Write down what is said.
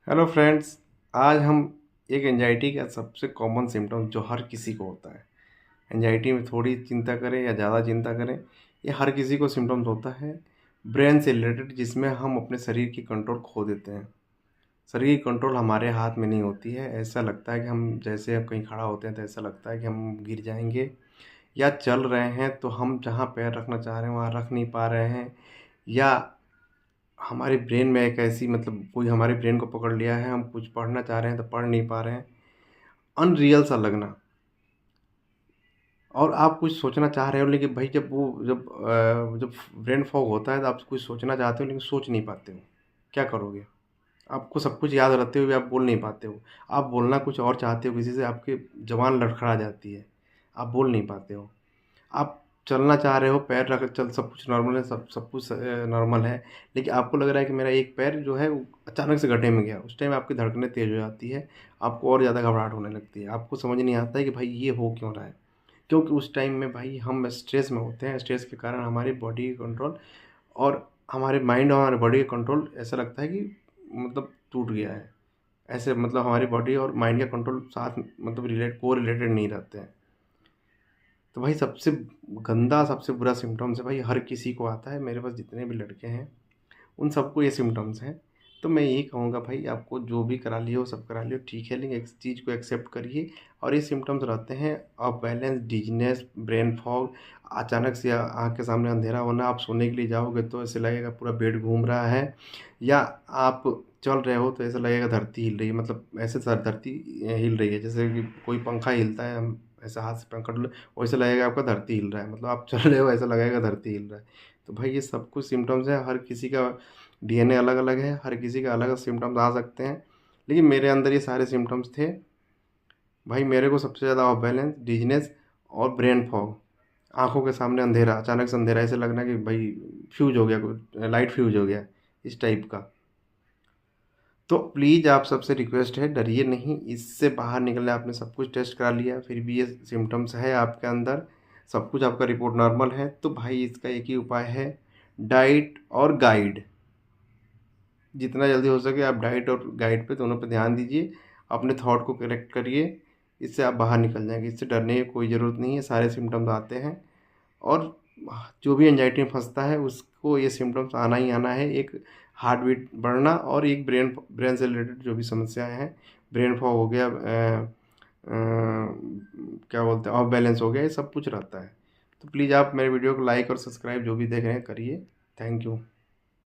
Hello friends. आज हम एक एंजाइटी का सबसे कॉमन सिम्टम जो हर किसी को होता है। एंजाइटी में थोड़ी चिंता करें या ज़्यादा चिंता करें, ये हर किसी को सिम्टम्स होता है ब्रेन से रिलेटेड, जिसमें हम अपने शरीर की कंट्रोल खो देते हैं। शरीर की कंट्रोल हमारे हाथ में नहीं होती है। ऐसा लगता है कि हम जैसे अब कहीं खड़ा होते हैं तो ऐसा लगता है कि हम गिर जाएंगे, या चल रहे हैं तो हम जहाँ पैर रखना चाह रहे हैं वहाँ रख नहीं पा रहे हैं, या हमारे ब्रेन में एक ऐसी कोई हमारे ब्रेन को पकड़ लिया है, हम कुछ पढ़ना चाह रहे हैं तो पढ़ नहीं पा रहे हैं। अनरियल सा लगना, और आप कुछ सोचना चाह रहे हो लेकिन भाई जब ब्रेन फॉग होता है तो आप कुछ सोचना चाहते हो लेकिन सोच नहीं पाते हो। क्या करोगे? आपको सब कुछ याद रहते हुए भी आप बोल नहीं पाते हो। आप बोलना कुछ और चाहते हो किसी से, आपकी ज़ुबान लड़खड़ा जाती है, आप बोल नहीं पाते हो। आप चलना चाह रहे हो, पैर रख चल सब कुछ नॉर्मल है, सब सब कुछ नॉर्मल है, लेकिन आपको लग रहा है कि मेरा एक पैर जो है वो अचानक से गड्ढे में गया। उस टाइम आपकी धड़कनें तेज़ हो जाती है, आपको और ज़्यादा घबराहट होने लगती है। आपको समझ नहीं आता है कि भाई ये हो क्यों रहा है? क्योंकि उस टाइम में भाई हम स्ट्रेस में होते हैं। स्ट्रेस के कारण हमारी बॉडी की कंट्रोल और हमारे माइंड और हमारे बॉडी का कंट्रोल ऐसा लगता है कि टूट गया है। ऐसे हमारी बॉडी और माइंड का कंट्रोल साथ रिलेटेड नहीं रहते हैं। तो भाई सबसे गंदा, सबसे बुरा सिम्पटम्स है भाई, हर किसी को आता है। मेरे पास जितने भी लड़के हैं उन सबको ये सिम्पटम्स हैं। तो मैं यही कहूँगा भाई, आपको जो भी करा लियो सब करा लियो, ठीक है, लेकिन एक चीज़ को एक्सेप्ट करिए। और ये सिम्पटम्स रहते हैं of balance, dizziness, brain fog, अचानक से आँख के सामने अंधेरा होना। आप सोने के लिए जाओगे तो ऐसे लगेगा पूरा बेड घूम रहा है, या आप चल रहे हो तो ऐसा लगेगा धरती हिल रही है। ऐसे सर धरती हिल रही है, जैसे कि कोई पंखा हिलता है, हम ऐसे हाथ से पकड़ लो, वैसे लगेगा आपका धरती हिल रहा है। आप चल रहे हो ऐसा लगेगा धरती हिल रहा है। तो भाई ये सब कुछ सिम्पटम्स है। हर किसी का डीएनए अलग-अलग है, हर किसी का अलग सिम्पटम्स आ सकते हैं, लेकिन मेरे अंदर ये सारे सिम्पटम्स थे। भाई मेरे को सबसे ज़्यादा ऑफ बैलेंस, डिजीनेस और ब्रेन फॉग, आँखों के सामने अंधेरा, अचानक से अंधेरा, ऐसे लगना कि भाई फ्यूज़ हो गया, कुछ लाइट फ्यूज़ हो गया, इस टाइप का। तो प्लीज़ आप सबसे रिक्वेस्ट है, डरिए नहीं, इससे बाहर निकलना। आपने सब कुछ टेस्ट करा लिया फिर भी ये सिम्पटम्स है आपके अंदर, सब कुछ आपका रिपोर्ट नॉर्मल है, तो भाई इसका एक ही उपाय है, डाइट और गाइड। जितना जल्दी हो सके आप डाइट और गाइड पे, दोनों पे ध्यान दीजिए। अपने थॉट को करेक्ट करिए, इससे आप बाहर निकल जाएंगे। इससे डरने की कोई ज़रूरत नहीं है, सारे सिम्टम्स आते हैं। और जो भी एंजाइटी में फंसता है उसको ये सिम्टम्स आना ही आना है। एक हार्ट बीट बढ़ना, और एक ब्रेन ब्रेन से रिलेटेड जो भी समस्याएं हैं, ब्रेन फॉग हो गया, क्या बोलते हैं, ऑफ बैलेंस हो गया, ये सब कुछ रहता है। तो प्लीज़ आप मेरे वीडियो को लाइक और सब्सक्राइब जो भी देख रहे हैं करिए। Thank you.